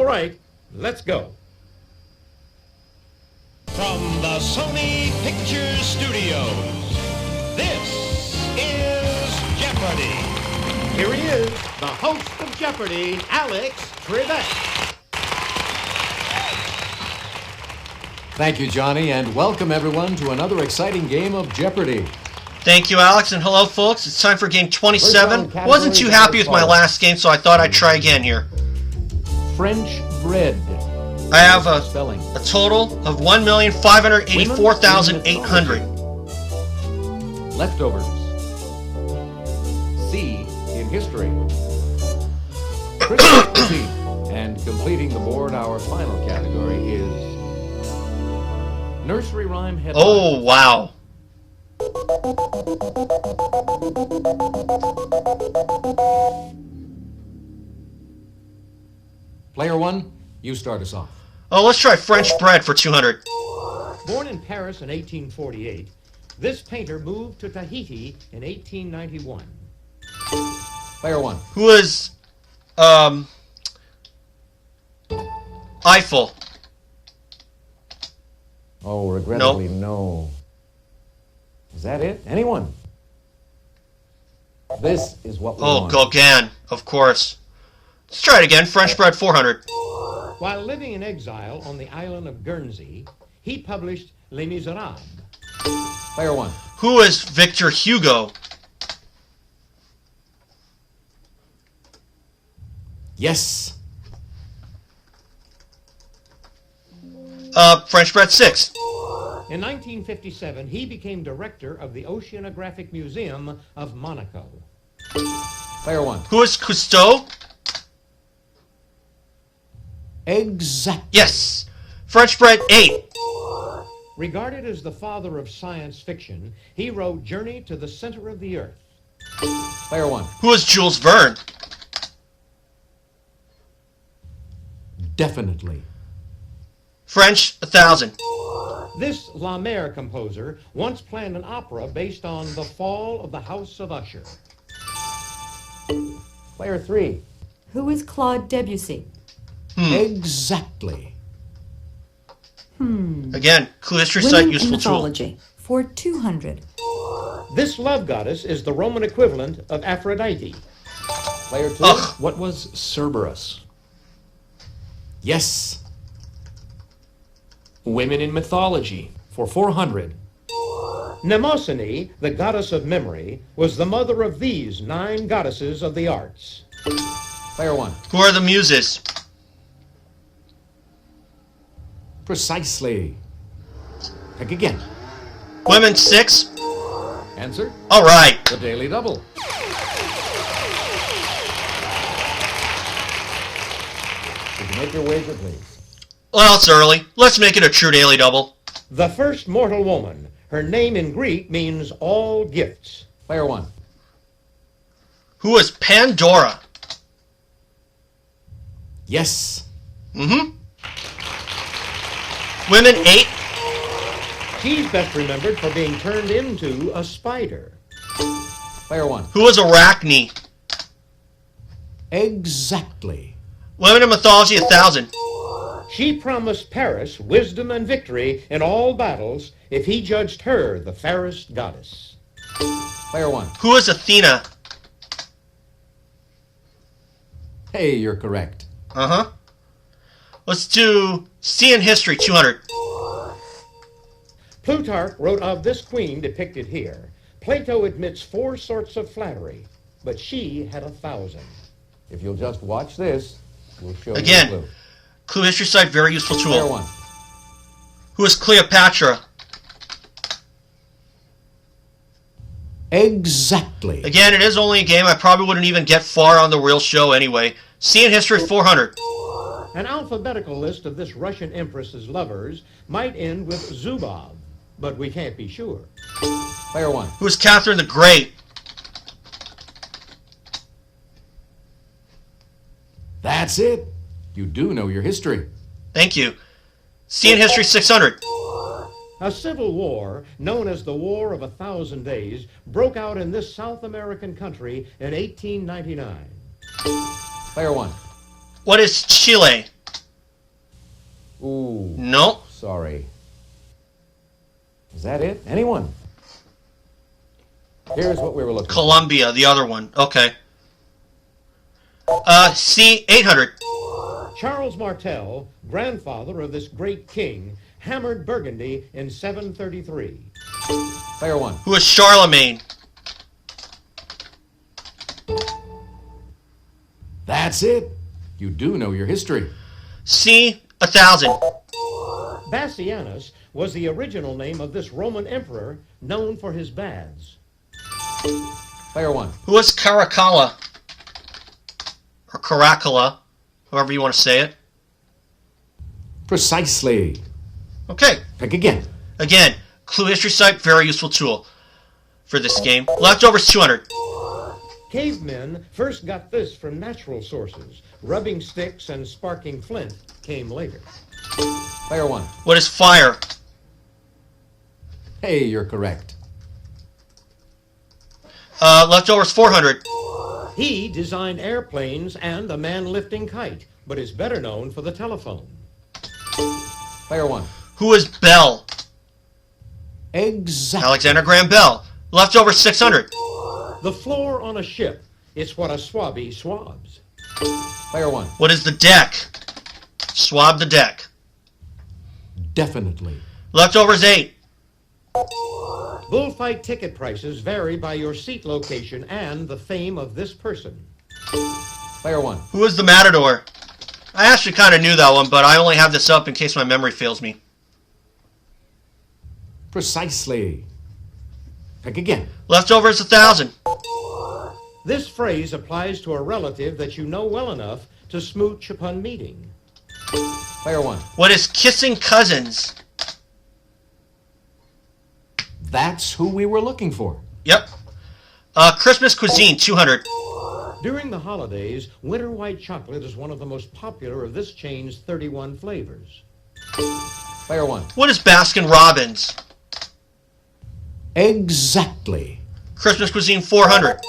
right, let's go. From the Sony Pictures Studios, this is Jeopardy! Here he is, the host of Jeopardy, Alex Trebek. Thank you, Johnny, and welcome everyone to another exciting game of Jeopardy! Thank you, Alex, and hello, folks. It's time for game 27. Wasn't too happy with my last game, so I thought I'd try again here. French bread. I have a Spelling. total of 1,584,800. Leftovers. C in history. Christmas. And completing the board, our final category is nursery rhyme headline. Oh, wow. Player one, you start us off. Oh, let's try French bread for 200. Born in Paris in 1848, this painter moved to Tahiti in 1891. Player one. Who is, Eiffel? Oh, regrettably, no. Is that it? Anyone? This is what we want. Gauguin, of course. Let's try it again. French bread 400. While living in exile on the island of Guernsey, he published Les Miserables. Player one. Who is Victor Hugo? Yes. French bread 6. In 1957, he became director of the Oceanographic Museum of Monaco. Player one. Who is Cousteau? Exactly. Yes. French bread 8. Regarded as the father of science fiction, he wrote Journey to the Center of the Earth. Player one. Who is Jules Verne? Definitely. French 1,000. This La Mer composer once planned an opera based on the fall of the House of Usher. Player three. Who is Claude Debussy? Exactly. Again, clue history Women site in useful tool. mythology for 200. This love goddess is the Roman equivalent of Aphrodite. Player two. Ugh. What was Cerberus? Yes. Women in mythology for 400. Mnemosyne, the goddess of memory, was the mother of these 9 goddesses of the arts. Player one. Who are the muses? Precisely. Pick again. Women 6. Answer. All right. The Daily Double. Did you make your wager, please? Well, it's early. Let's make it a true daily double. The first mortal woman. Her name in Greek means all gifts. Player one. Who is Pandora? Yes. Women 8. She's best remembered for being turned into a spider. Player one. Who is Arachne? Exactly. Women in mythology 1,000. She promised Paris wisdom and victory in all battles if he judged her the fairest goddess. Player one. Who is Athena? Hey, you're correct. Let's do C in history 200. Plutarch wrote of this queen depicted here. Plato admits 4 sorts of flattery, but she had 1,000. If you'll just watch this, we'll show Again. you a clue. Clue history site, very useful Player tool. one. Who is Cleopatra? Exactly. Again, it is only a game. I probably wouldn't even get far on the real show anyway. C in history 400. An alphabetical list of this Russian empress's lovers might end with Zubov, but we can't be sure. Player one. Who is Catherine the Great? That's it. You do know your history. Thank you. C in history 600. A civil war, known as the War of 1,000 Days, broke out in this South American country in 1899. Player one. What is Chile? Ooh. Nope. Sorry. Is that it? Anyone? Here's what we were looking for. Columbia, the other one. Okay. C, 800. Charles Martel, grandfather of this great king, hammered Burgundy in 733. Player 1. Who is Charlemagne? That's it. You do know your history. C, 1000. Bassianus was the original name of this Roman emperor known for his baths. Player 1. Who is Caracalla? Or Caracalla, however you want to say it. Precisely. Okay. Pick again. Again, Clue History Site, very useful tool for this game. Leftovers, 200. Cavemen first got this from natural sources. Rubbing sticks and sparking flint came later. Player 1. What is fire? Hey, you're correct. Leftovers, 400. He designed airplanes and a man-lifting kite, but is better known for the telephone. Player 1. Who is Bell? Exactly. Alexander Graham Bell. Leftovers, 600. The floor on a ship, it's what a swabby swabs. Player 1. What is the deck? Swab the deck. Definitely. Leftovers, 8. Bullfight ticket prices vary by your seat location and the fame of this person. Player 1. Who is the Matador? I actually kind of knew that one, but I only have this up in case my memory fails me. Precisely. Pick again. Leftovers, 1000. This phrase applies to a relative that you know well enough to smooch upon meeting. Player 1. What is kissing cousins? That's who we were looking for. Yep. Christmas cuisine, 200. During the holidays, winter white chocolate is one of the most popular of this chain's 31 flavors. Player 1. What is Baskin Robbins? Exactly. Christmas cuisine, 400.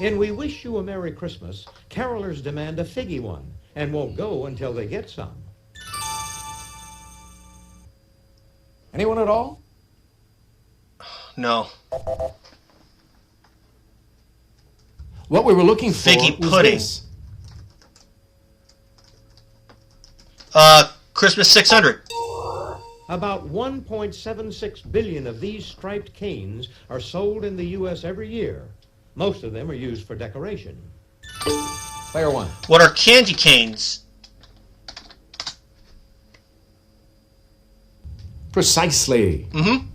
In We Wish You a Merry Christmas, carolers demand a figgy one and won't go until they get some. Anyone at all? No. What we were looking for Figgy was pudding. this. Christmas 600. About 1.76 billion of these striped canes are sold in the U.S. every year. Most of them are used for decoration. Player 1. What are candy canes? Precisely. Mm-hmm.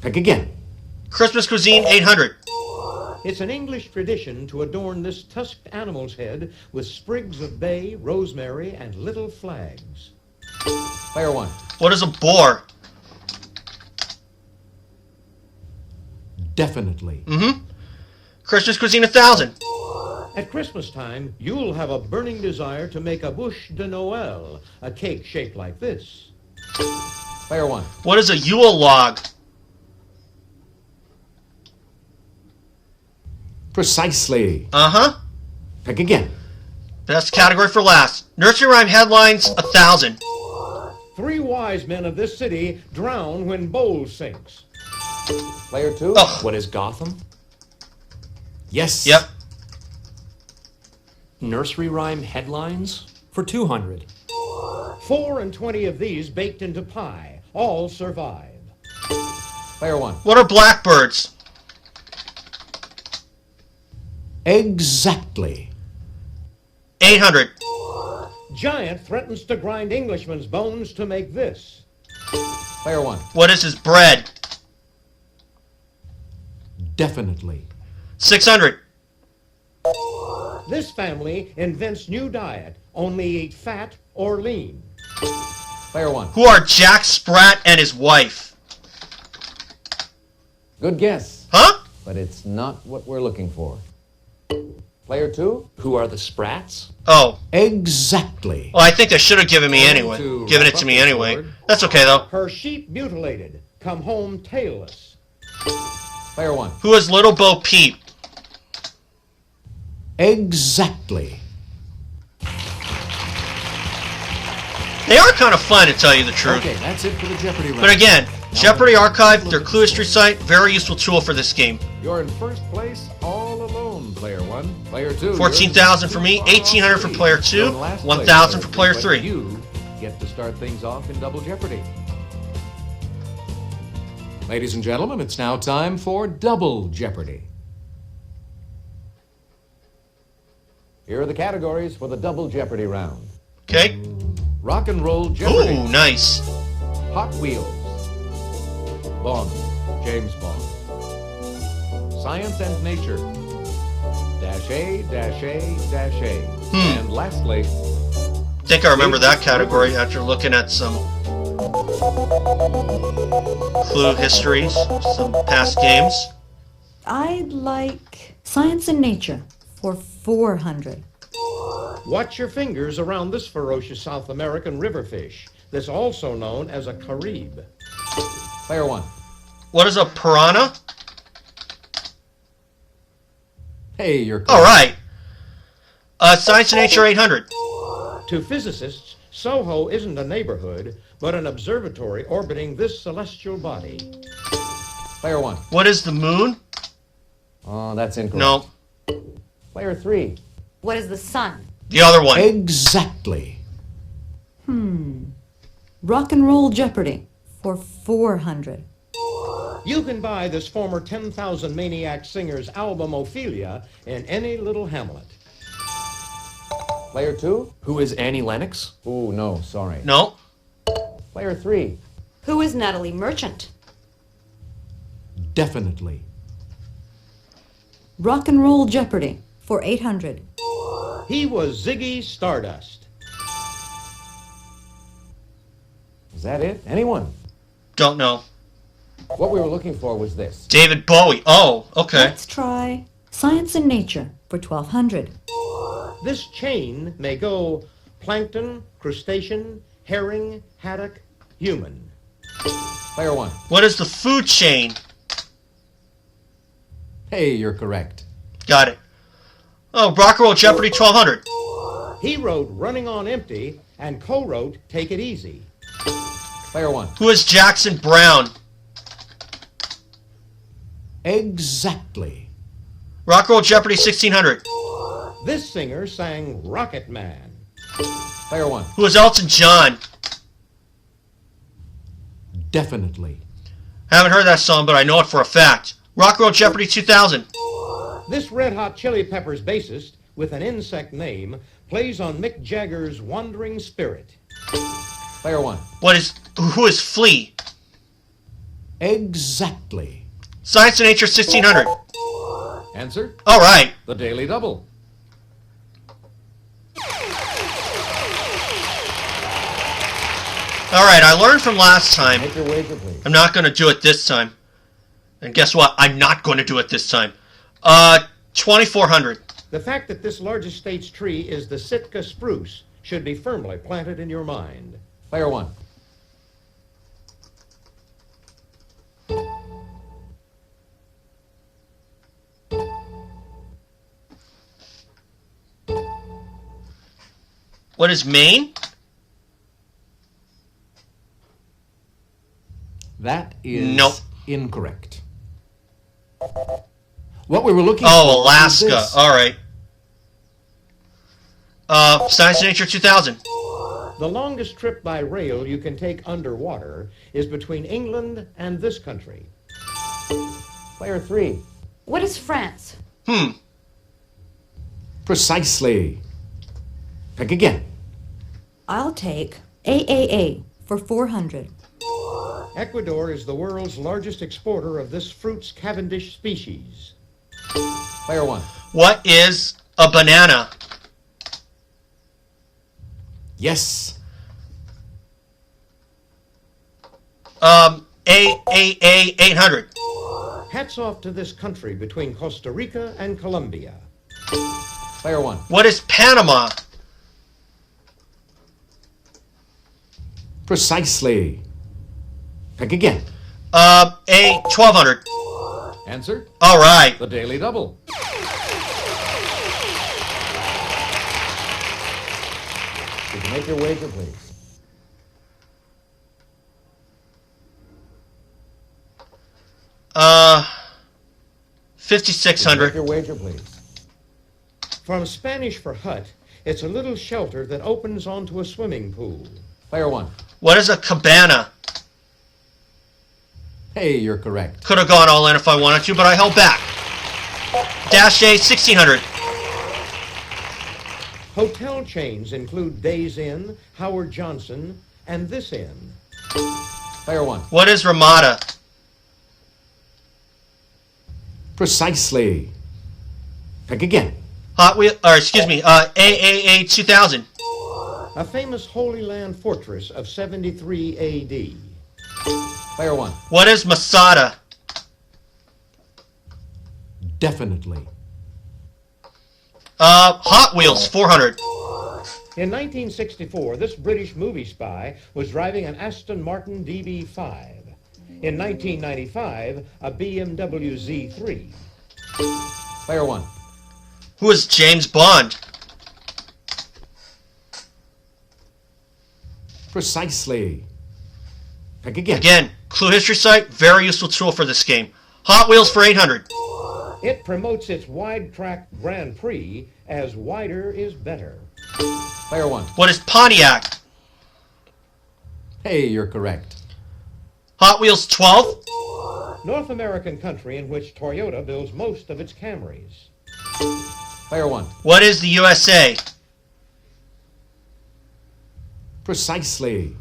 Pick again. Christmas cuisine, 800. It's an English tradition to adorn this tusked animal's head with sprigs of bay, rosemary, and little flags. Player 1. What is a boar? Definitely. Mm-hmm. Christmas cuisine, 1000. At Christmas time, you'll have a burning desire to make a bûche de Noël, a cake shaped like this. Player 1. What is a Yule log? Precisely. Uh-huh. Pick again. Best category for last. Nursery rhyme headlines, 1000. 3 wise men of this city drown when bowl sinks. Player 2. Ugh. What is Gotham? Yes. Yep. Nursery rhyme headlines for 200. 4 and 20 of these baked into pie. All survive. Player 1. What are blackbirds? Exactly. 800. Giant threatens to grind Englishman's bones to make this. Player 1. What is his bread? Definitely. 600. This family invents new diet. Only eat fat or lean. Player 1. Who are Jack Sprat and his wife? Good guess. Huh? But it's not what we're looking for. Player 2. Who are the Sprats? Oh. Exactly. Well, I think they should have given me anyway. to Given it wrap to up me the anyway. board. That's okay, though. Her sheep mutilated. Come home tailless. Player 1. Who is Little Bo Peep? Exactly. They are kind of fun, to tell you the truth. Okay, that's it for the Jeopardy round. But again, Jeopardy Archive, their clue history site, very useful tool for this game. You're in first place all alone, player 1. Player 2. 14,000 for me, 1,800 for player 2, 1,000 for player 3. You get to start things off in Double Jeopardy. Ladies and gentlemen, it's now time for Double Jeopardy. Here are the categories for the Double Jeopardy round. Okay. Rock and Roll Jeopardy. Ooh, nice. Hot Wheels. Bond. James Bond. Science and Nature. Dash A, dash A, dash A. And lastly, I think I remember that category after looking at some clue histories, some past games. I'd like Science and Nature for 400. Watch your fingers around this ferocious South American river fish that's also known as a Carib. player 1. What is a piranha? Hey, you're All right. Science and Nature 800. To physicists, Soho isn't a neighborhood, but an observatory orbiting this celestial body. Player 1. What is the moon? Oh, that's incorrect. No, Player 3. What is the sun? the other one. Exactly. Rock and Roll Jeopardy for 400. You can buy this former 10,000 Maniac singer's album Ophelia in any little hamlet. Player 2. Who is Annie Lennox? Ooh, no, sorry. No, Player 3. Who is Natalie Merchant? Definitely. Rock and Roll Jeopardy for 800. He was Ziggy Stardust. Is that it? Anyone? don't know. What we were looking for was this. David Bowie. Oh, okay. Let's try Science and Nature for 1200. This chain may go plankton, crustacean, herring, haddock, human. Player 1. What is the food chain? Hey, you're correct. Got it. Oh, Rock and Roll Jeopardy 1200. He wrote Running on Empty and co-wrote Take It Easy. Player 1. Who is Jackson Brown? Exactly. Rock and Roll Jeopardy 1600. This singer sang Rocket Man. Player 1. Who is Elton John? Definitely. Haven't heard that song, but I know it for a fact. Rock and Roll Jeopardy 2000. This Red Hot Chili Peppers bassist, with an insect name, plays on Mick Jagger's Wandering Spirit. Player 1. Who is Flea? Exactly. Science and Nature 1600. Answer? All right. The Daily Double. All right, I learned from last time. Make your wager, please. I'm not going to do it this time. And guess what? I'm not going to do it this time. 2400. The fact that this largest state's tree is the Sitka spruce should be firmly planted in your mind. Player 1. What is Maine? That is Nope. incorrect. What we were looking for Oh, was Alaska. this. All right. Science and Nature 2000. The longest trip by rail you can take underwater is between England and this country. Player 3. What is France? Precisely. Pick again. I'll take AAA for 400. Ecuador is the world's largest exporter of this fruit's Cavendish species. Player 1. What is a banana? Yes. AAA 800. Hats off to this country between Costa Rica and Colombia. Player 1. What is Panama? Precisely. Pick again. A 1200. Answer? All right. The Daily Double. You can make your wager, please. 5600. Make your wager, please. From Spanish for hut, it's a little shelter that opens onto a swimming pool. Player 1. What is a cabana? Hey, you're correct. Could have gone all in if I wanted to, but I held back. Dash A, 1600. Hotel chains include Days Inn, Howard Johnson, and This Inn. Player 1. What is Ramada? Precisely. Pick again. AAA 2000. A famous Holy Land fortress of 73 A.D. Player 1. What is Masada? Definitely. Hot Wheels 400. In 1964, this British movie spy was driving an Aston Martin DB5. In 1995, a BMW Z3. Player 1. Who is James Bond? Precisely. Pick again. Again, Clue History Site, very useful tool for this game. Hot Wheels for 800. It promotes its wide track Grand Prix as wider is better. Player 1. What is Pontiac? Hey, you're correct. Hot Wheels 12. North American country in which Toyota builds most of its Camrys. Player 1. What is the USA? Precisely.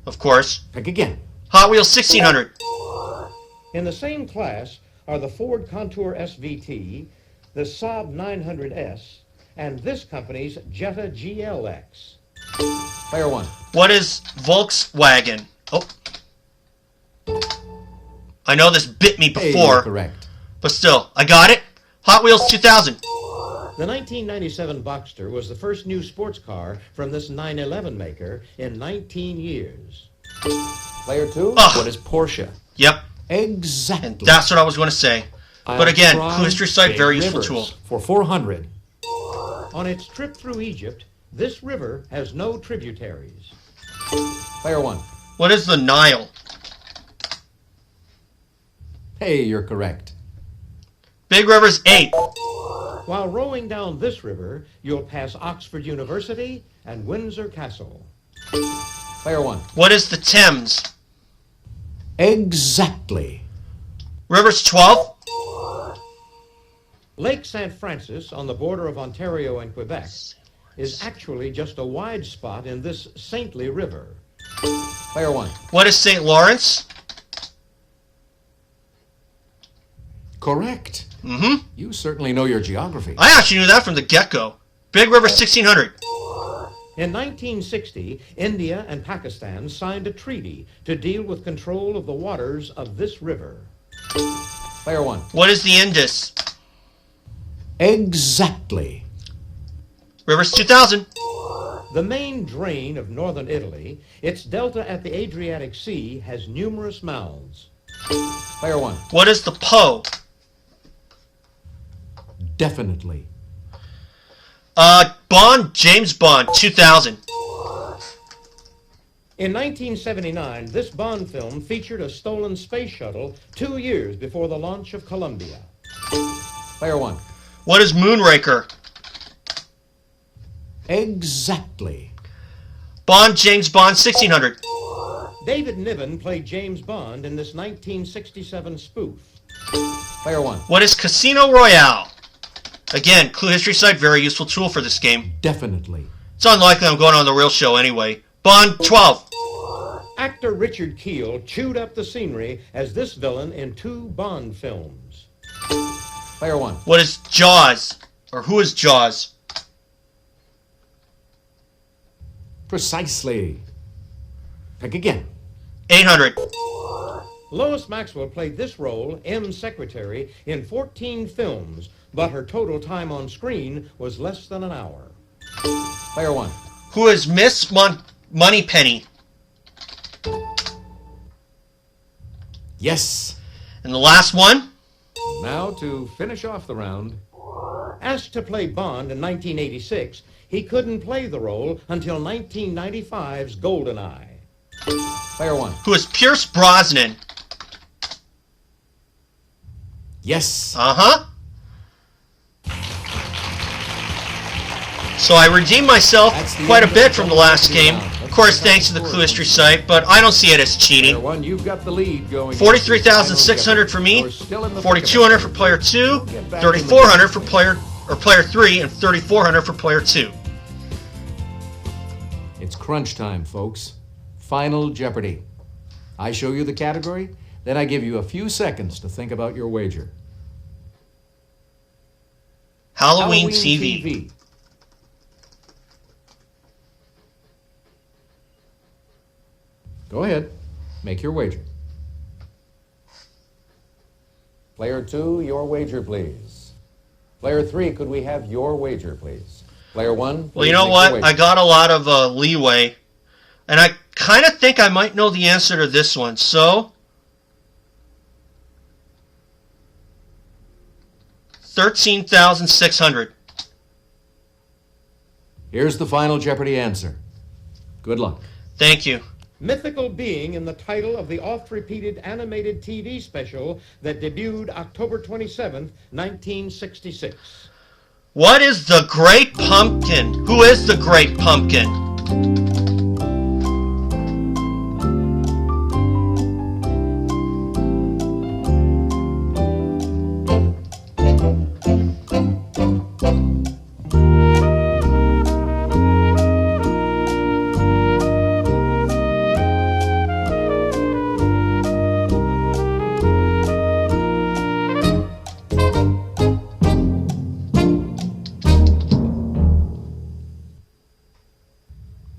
Of course. Pick again. Hot Wheels 1600. In the same class are the Ford Contour SVT, the Saab 900S, and this company's Jetta GLX. Player 1. What is Volkswagen? Oh. I know this bit me Hey, before, you're correct. but still, I got it. Hot Wheels 2000. The 1997 Boxster was the first new sports car from this 911 maker in 19 years. Player 2. Ugh. What is Porsche? Yep, Exactly. that's what I was going to say. But again, I'll try Clue History Site, Big very useful Rivers tool. For 400. On its trip through Egypt, this river has no tributaries. Player 1. What is the Nile? Hey, you're correct. Big Rivers 8. While rowing down this river, you'll pass Oxford University and Windsor Castle. Player 1. What is the Thames? Exactly. Rivers 12. Lake St. Francis, on the border of Ontario and Quebec, is actually just a wide spot in this saintly river. Player 1. What is St. Lawrence? Correct. Mm-hmm. You certainly know your geography. I actually knew that from the get-go. Big River 1600. In 1960, India and Pakistan signed a treaty to deal with control of the waters of this river. Player 1. What is the Indus? Exactly. Rivers 2000. The main drain of northern Italy, its delta at the Adriatic Sea, has numerous mouths. Player 1. What is the Po? Definitely. Bond, James Bond 2000. In 1979, this Bond film featured a stolen space shuttle 2 years before the launch of Columbia. Player 1. What is Moonraker? Exactly. Bond, James Bond 1600. David Niven played James Bond in this 1967 spoof. Player 1. What is Casino Royale? Again, Clue History Site, very useful tool for this game. Definitely. It's unlikely I'm going on the real show anyway. Bond 12. Actor Richard Kiel chewed up the scenery as this villain in 2 Bond films. Player 1. What is Jaws? Or who is Jaws? Precisely. Pick again. 800. Lois Maxwell played this role, M's secretary, in 14 films, but her total time on screen was less than an hour. Player 1. Who is Miss Moneypenny? Yes. And the last one? Now to finish off the round. Asked to play Bond in 1986, he couldn't play the role until 1995's GoldenEye. Player 1. Who is Pierce Brosnan? Yes. Uh-huh. So I redeemed myself quite a bit from the last game. Of course, thanks to the Clue History site, but I don't see it as cheating. 43,600 for me, 4,200 for player 2, 3,400 for player 3, and 3,400 for player 2. It's crunch time, folks. Final Jeopardy. I show you the category, then I give you a few seconds to think about your wager. Halloween TV. Go ahead. Make your wager. Player 2, your wager, please. Player 3, could we have your wager, please? Player 1, well, you know what? I got a lot of leeway, and I kind of think I might know the answer to this one, so 13,600. Here's the Final Jeopardy answer. Good luck. Thank you. Mythical being in the title of the oft-repeated animated TV special that debuted October 27th, 1966. What is the Great Pumpkin? Who is the Great Pumpkin?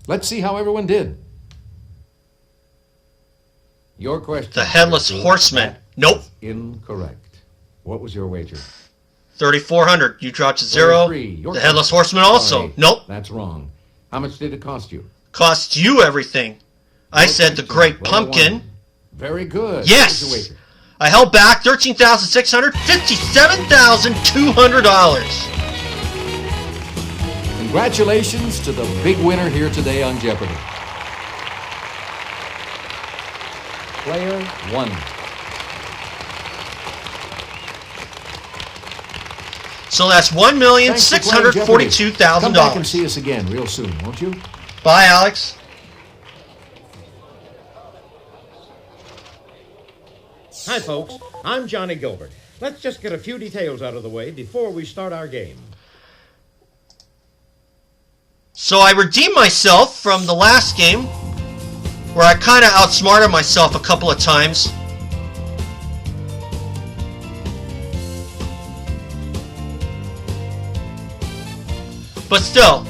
Let's see how everyone did. Your question. The Headless Horseman. Nope. Incorrect. What was your wager? 3,400. You dropped to 0. The Headless Horseman also. Sorry, Nope. That's wrong. How much did it cost you? Cost you everything. I said the Great Player Pumpkin. 1. Very good. Yes. What was your wager? I held back $13,600, $57,200. Congratulations to the big winner here today on Jeopardy. Player 1. So that's $1,642,000. Come back and see us again real soon, won't you? Bye, Alex. Hi, folks. I'm Johnny Gilbert. Let's just get a few details out of the way before we start our game. So I redeemed myself from the last game, where I kind of outsmarted myself a couple of times. But still,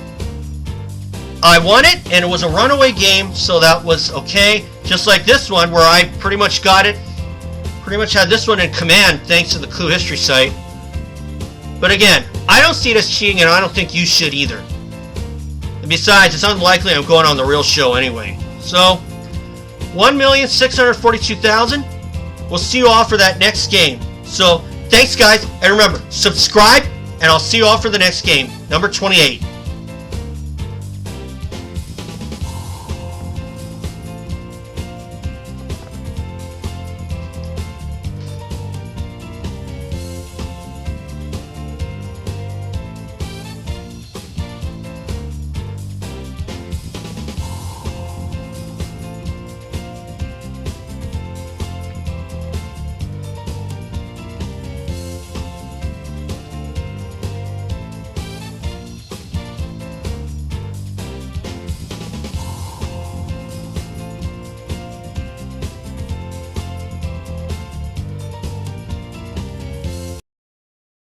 I won it, and it was a runaway game, so that was okay. Just like this one, where I pretty much got it, pretty much had this one in command, thanks to the Clue History site. But again, I don't see it as cheating, and I don't think you should either. And besides, it's unlikely I'm going on the real show anyway. So, $1,642,000. We'll see you all for that next game. So, thanks guys, and remember, subscribe, and I'll see you all for the next game, number 28.